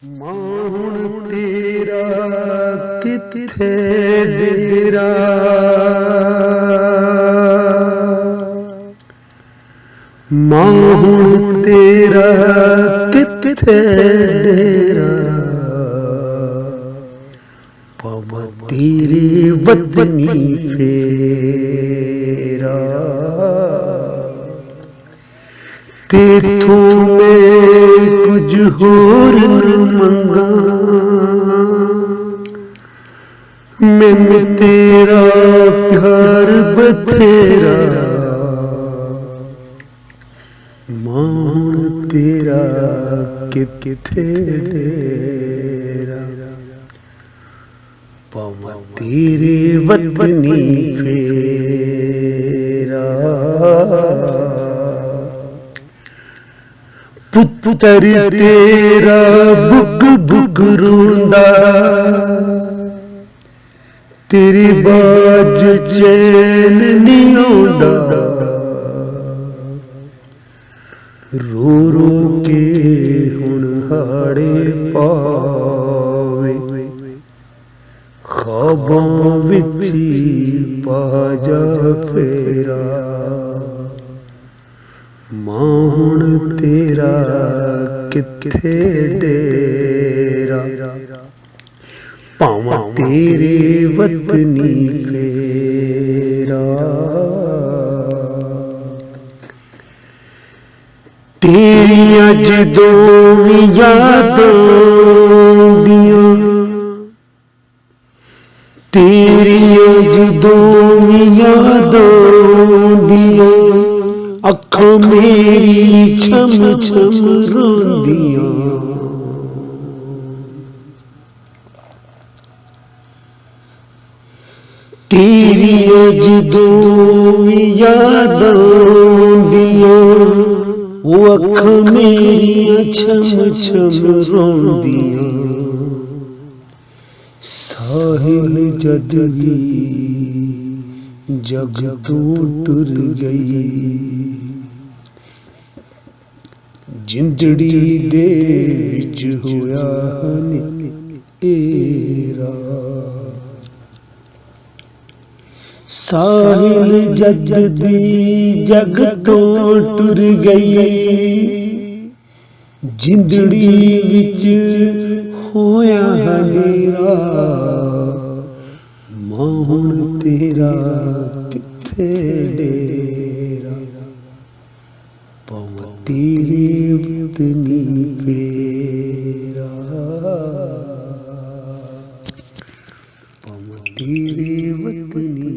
मां हुण तेरा किथे डेरा, मां हुण तेरा किथे डेरा, पव तेरे वतनी फेरा। तेथों मैं कुछ होर न मंगा, मैंने तेरा प्यार बथेरा, मां हुण तेरा किथे डेरा, पव तेरे वतनी फेरा। पुत्तर तेरा बुग बुग रोंदा, तेरी बाज चैन नहीं आंदा, रो रो के हुण हाड़े पावे, ख्वाबां विच पा जा फेरा, मां हुण तेरा किथे डेरा, पावां तेरे वतनी फेरा। तेरियां जदों यादां आउंदियां, तेरियां जदों यादां आउंदियां, अखां मेरी छम छम रोंदियां, तेरियां जदों यादां आउंदियां, ओ अखां मेरियां छम छम रोंदियां। साहिल जद दी जग तों टुर गई, जिंदड़ी दे विच होया हनेरा। साहिल जद दी जग तों टुर गई, जिंदड़ी विच होया हनेरा, मां हुण तेरा किथे डेरा, पव तेरे वतनी फेरा, पव तेरे वतनी।